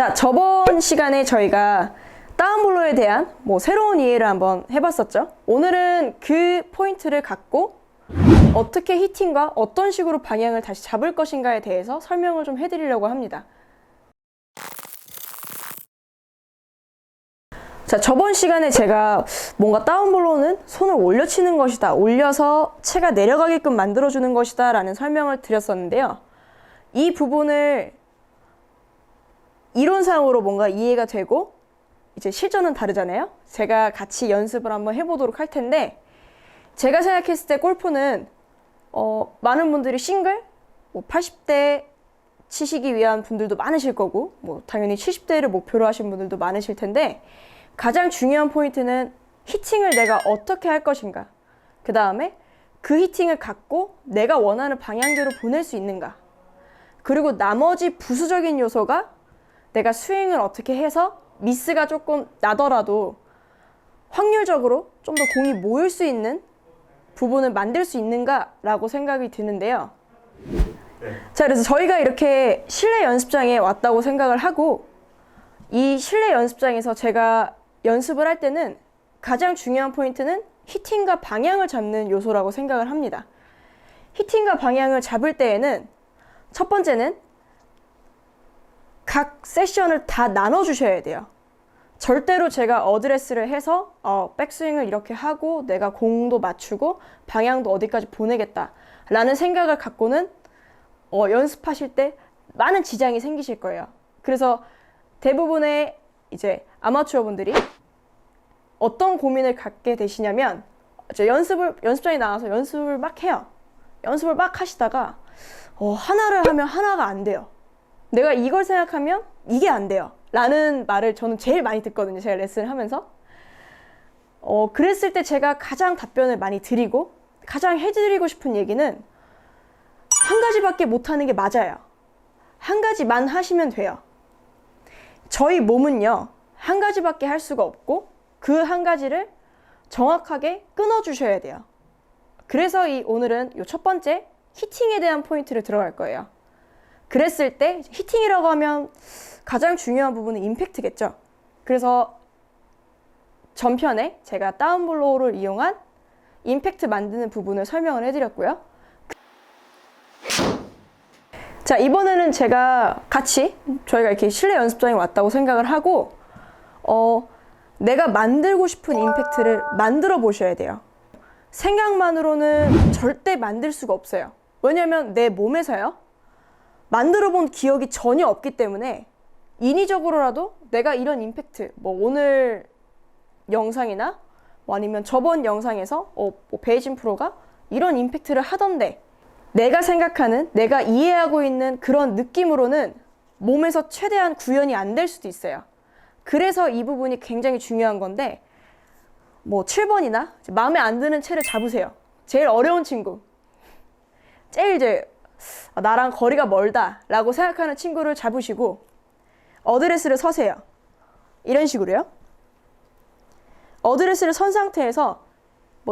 자, 저번 시간에 저희가 다운블로에 대한 새로운 이해를 한번 해봤었죠. 오늘은 그 포인트를 갖고 어떻게 히팅과 어떤 식으로 방향을 다시 잡을 것인가에 대해서 설명을 좀 해드리려고 합니다. 자, 저번 시간에 제가 뭔가 다운블로우는 손을 올려치는 것이다, 올려서 채가 내려가게끔 만들어주는 것이다 라는 설명을 드렸었는데요. 이 부분을 이론상으로 뭔가 이해가 되고 이제 실전은 다르잖아요. 제가 같이 연습을 한번 해보도록 할 텐데, 제가 생각했을 때 골프는 많은 분들이 싱글 80대 치시기 위한 분들도 많으실 거고, 당연히 70대를 목표로 하신 분들도 많으실 텐데, 가장 중요한 포인트는 히팅을 내가 어떻게 할 것인가, 그 다음에 그 히팅을 갖고 내가 원하는 방향대로 보낼 수 있는가, 그리고 나머지 부수적인 요소가 내가 스윙을 어떻게 해서 미스가 조금 나더라도 확률적으로 좀 더 공이 모일 수 있는 부분을 만들 수 있는가 라고 생각이 드는데요. 자, 그래서 저희가 이렇게 실내 연습장에 왔다고 생각을 하고, 이 실내 연습장에서 제가 연습을 할 때는 가장 중요한 포인트는 히팅과 방향을 잡는 요소라고 생각을 합니다. 히팅과 방향을 잡을 때에는 첫 번째는 각 세션을 다 나눠주셔야 돼요. 절대로 제가 어드레스를 해서 백스윙을 이렇게 하고 내가 공도 맞추고 방향도 어디까지 보내겠다 라는 생각을 갖고는 연습하실 때 많은 지장이 생기실 거예요. 그래서 대부분의 이제 아마추어 분들이 어떤 고민을 갖게 되시냐면, 연습장에 나와서 연습을 막 해요. 연습을 막 하시다가 하나를 하면 하나가 안 돼요. 내가 이걸 생각하면 이게 안 돼요 라는 말을 저는 제일 많이 듣거든요, 제가 레슨을 하면서. 그랬을 때 제가 가장 답변을 많이 드리고 가장 해드리고 싶은 얘기는, 한 가지밖에 못하는 게 맞아요. 한 가지만 하시면 돼요. 저희 몸은요, 한 가지밖에 할 수가 없고 그 한 가지를 정확하게 끊어주셔야 돼요. 그래서 오늘은 이 첫 번째 히팅에 대한 포인트를 들어갈 거예요. 그랬을 때 히팅이라고 하면 가장 중요한 부분은 임팩트겠죠. 그래서 전편에 제가 다운블로우를 이용한 임팩트 만드는 부분을 설명을 해드렸고요. 자, 이번에는 제가 저희가 이렇게 실내 연습장에 왔다고 생각을 하고 내가 만들고 싶은 임팩트를 만들어 보셔야 돼요. 생각만으로는 절대 만들 수가 없어요. 왜냐면 내 몸에서요, 만들어 본 기억이 전혀 없기 때문에 인위적으로라도 내가 이런 임팩트, 오늘 영상이나 아니면 저번 영상에서 베이진 프로가 이런 임팩트를 하던데, 내가 생각하는, 내가 이해하고 있는 그런 느낌으로는 몸에서 최대한 구현이 안 될 수도 있어요. 그래서 이 부분이 굉장히 중요한 건데, 7번이나 마음에 안 드는 채를 잡으세요. 제일 어려운 친구, 제일 이제 나랑 거리가 멀다 라고 생각하는 친구를 잡으시고 어드레스를 서세요. 이런 식으로요. 어드레스를 선 상태에서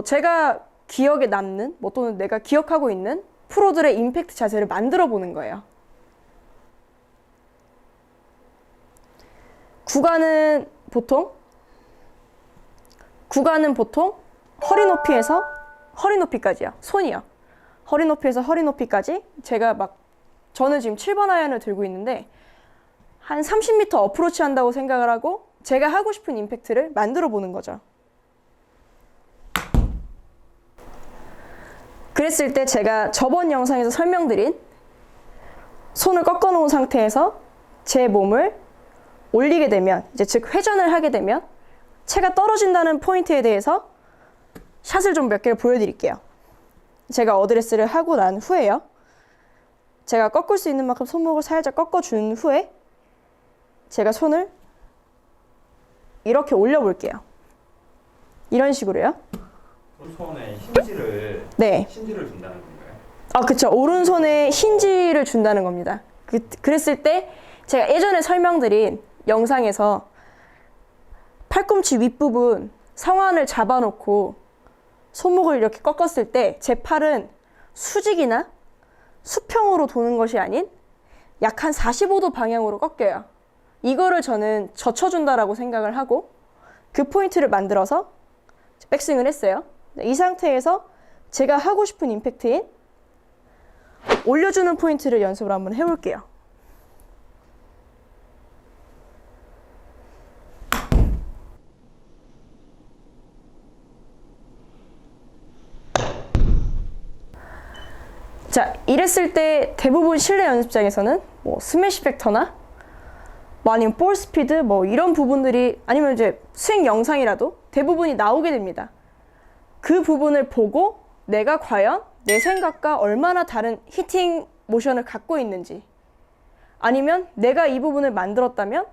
제가 기억에 남는, 또는 내가 기억하고 있는 프로들의 임팩트 자세를 만들어 보는 거예요. 구간은 보통 허리 높이에서 허리 높이까지요. 손이요. 허리 높이에서 허리 높이까지. 저는 지금 7번 아이언을 들고 있는데 한 30m 어프로치 한다고 생각을 하고 제가 하고 싶은 임팩트를 만들어 보는 거죠. 그랬을 때 제가 저번 영상에서 설명드린 손을 꺾어 놓은 상태에서 제 몸을 올리게 되면, 즉 회전을 하게 되면 채가 떨어진다는 포인트에 대해서 샷을 좀 몇 개를 보여드릴게요. 제가 어드레스를 하고 난 후에요, 제가 꺾을 수 있는 만큼 손목을 살짝 꺾어준 후에 제가 손을 이렇게 올려볼게요. 이런 식으로요. 오른손에 힌지를 준다는 건가요? 그쵸. 오른손에 힌지를 준다는 겁니다. 그랬을 때 제가 예전에 설명드린 영상에서 팔꿈치 윗부분 상완을 잡아놓고 손목을 이렇게 꺾었을 때 제 팔은 수직이나 수평으로 도는 것이 아닌 약 한 45도 방향으로 꺾여요. 이거를 저는 젖혀준다라고 생각을 하고 그 포인트를 만들어서 백스윙을 했어요. 이 상태에서 제가 하고 싶은 임팩트인 올려주는 포인트를 연습을 한번 해볼게요. 자, 이랬을 때 대부분 실내 연습장에서는 뭐 스매시 팩터나 뭐 아니면 볼 스피드 뭐 이런 부분들이 아니면 이제 스윙 영상이라도 대부분이 나오게 됩니다. 그 부분을 보고 내가 과연 내 생각과 얼마나 다른 히팅 모션을 갖고 있는지, 아니면 내가 이 부분을 만들었다면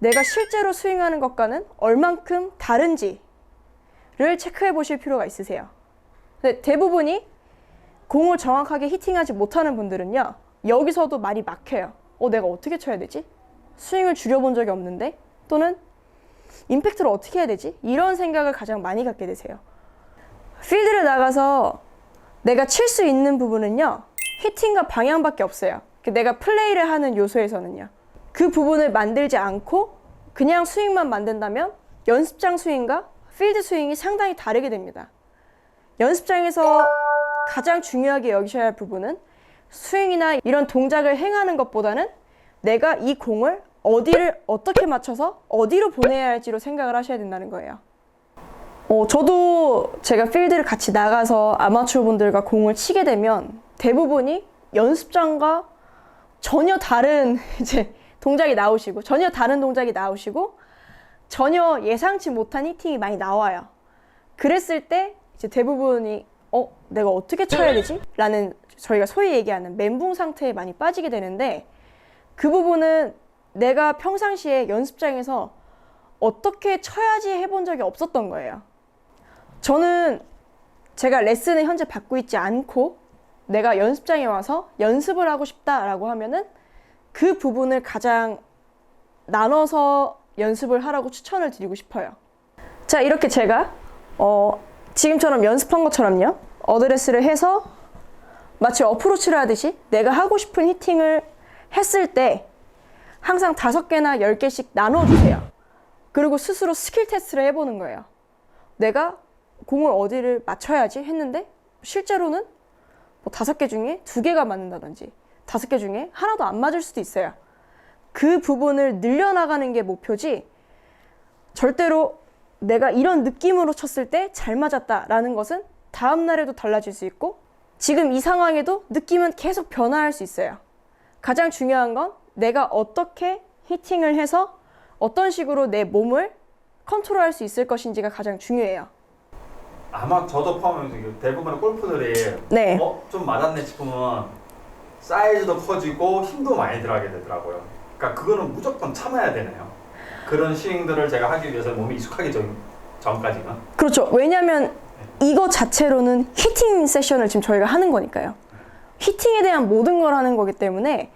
내가 실제로 스윙하는 것과는 얼만큼 다른지를 체크해 보실 필요가 있으세요. 근데 대부분이 공을 정확하게 히팅하지 못하는 분들은요, 여기서도 말이 막혀요. 내가 어떻게 쳐야 되지? 스윙을 줄여본 적이 없는데? 또는 임팩트를 어떻게 해야 되지? 이런 생각을 가장 많이 갖게 되세요. 필드를 나가서 내가 칠 수 있는 부분은요, 히팅과 방향밖에 없어요. 내가 플레이를 하는 요소에서는요. 그 부분을 만들지 않고 그냥 스윙만 만든다면 연습장 스윙과 필드 스윙이 상당히 다르게 됩니다. 연습장에서 가장 중요하게 여기셔야 할 부분은 스윙이나 이런 동작을 행하는 것보다는 내가 이 공을 어디를 어떻게 맞춰서 어디로 보내야 할지로 생각을 하셔야 된다는 거예요. 저도 제가 필드를 같이 나가서 아마추어 분들과 공을 치게 되면 대부분이 연습장과 전혀 다른 이제 동작이 나오시고 전혀 다른 동작이 나오시고 전혀 예상치 못한 히팅이 많이 나와요. 그랬을 때 이제 대부분이 내가 어떻게 쳐야 되지? 라는 저희가 소위 얘기하는 멘붕 상태에 많이 빠지게 되는데, 그 부분은 내가 평상시에 연습장에서 어떻게 쳐야지 해본 적이 없었던 거예요. 저는 제가 레슨을 현재 받고 있지 않고 내가 연습장에 와서 연습을 하고 싶다라고 하면은 그 부분을 가장 나눠서 연습을 하라고 추천을 드리고 싶어요. 자, 이렇게 제가 지금처럼 연습한 것처럼요, 어드레스를 해서 마치 어프로치를 하듯이 내가 하고 싶은 히팅을 했을 때 항상 5개나 10개씩 나눠주세요. 그리고 스스로 스킬 테스트를 해보는 거예요. 내가 공을 어디를 맞춰야지 했는데 실제로는 뭐 5개 중에 2개가 맞는다든지 5개 중에 하나도 안 맞을 수도 있어요. 그 부분을 늘려나가는 게 목표지, 절대로 내가 이런 느낌으로 쳤을 때 잘 맞았다라는 것은 다음 날에도 달라질 수 있고 지금 이 상황에도 느낌은 계속 변화할 수 있어요. 가장 중요한 건 내가 어떻게 히팅을 해서 어떤 식으로 내 몸을 컨트롤할 수 있을 것인지가 가장 중요해요. 아마 저도 포함해서 대부분의 골프들이 네. 좀 맞았네 싶으면 사이즈도 커지고 힘도 많이 들어가게 되더라고요. 그러니까 그거는 무조건 참아야 되네요. 그런 스윙들을 제가 하기 위해서 몸이 익숙하기 전까지는. 그렇죠. 왜냐하면 이거 자체로는 히팅 세션을 지금 저희가 하는 거니까요. 히팅에 대한 모든 걸 하는 거기 때문에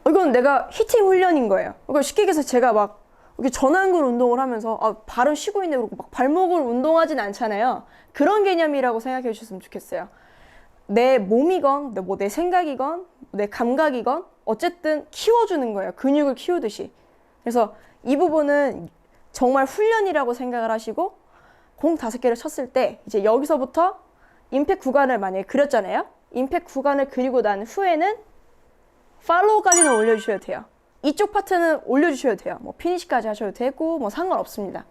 이건 내가 히팅 훈련인 거예요. 그러니까 쉽게 얘기해서 제가 막 이렇게 전완근 운동을 하면서 발은 쉬고 있네 그러고 막 발목을 운동하진 않잖아요. 그런 개념이라고 생각해 주셨으면 좋겠어요. 내 몸이건 뭐 내 생각이건 내 감각이건 어쨌든 키워주는 거예요. 근육을 키우듯이. 그래서 이 부분은 정말 훈련이라고 생각을 하시고 공 5개를 쳤을 때 이제 여기서부터 임팩트 구간을 만약에 그렸잖아요. 임팩트 구간을 그리고 난 후에는 팔로우까지는 올려주셔야 돼요. 이쪽 파트는 올려주셔야 돼요. 뭐 피니시까지 하셔도 되고 뭐 상관없습니다.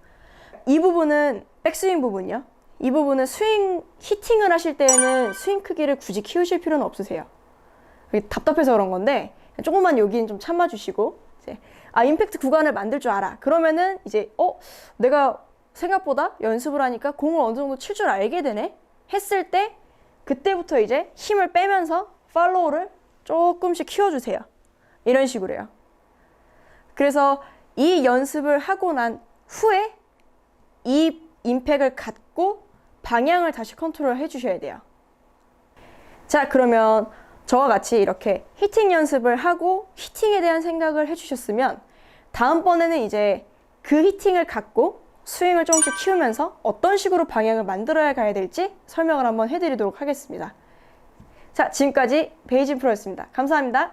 이 부분은 백스윙 부분이요. 이 부분은 스윙 히팅을 하실 때에는 스윙 크기를 굳이 키우실 필요는 없으세요. 답답해서 그런 건데 조금만 여기는 좀 참아주시고 이제 임팩트 구간을 만들 줄 알아. 그러면은 이제 내가 생각보다 연습을 하니까 공을 어느 정도 칠 줄 알게 되네 했을 때 그때부터 이제 힘을 빼면서 팔로우를 조금씩 키워주세요. 이런 식으로요. 그래서 이 연습을 하고 난 후에 이 임팩을 갖고 방향을 다시 컨트롤 해주셔야 돼요. 자, 그러면 저와 같이 이렇게 히팅 연습을 하고 히팅에 대한 생각을 해주셨으면 다음번에는 이제 그 히팅을 갖고 스윙을 조금씩 키우면서 어떤 식으로 방향을 만들어야 가야 될지 설명을 한번 해드리도록 하겠습니다. 자, 지금까지 베이진 프로였습니다. 감사합니다.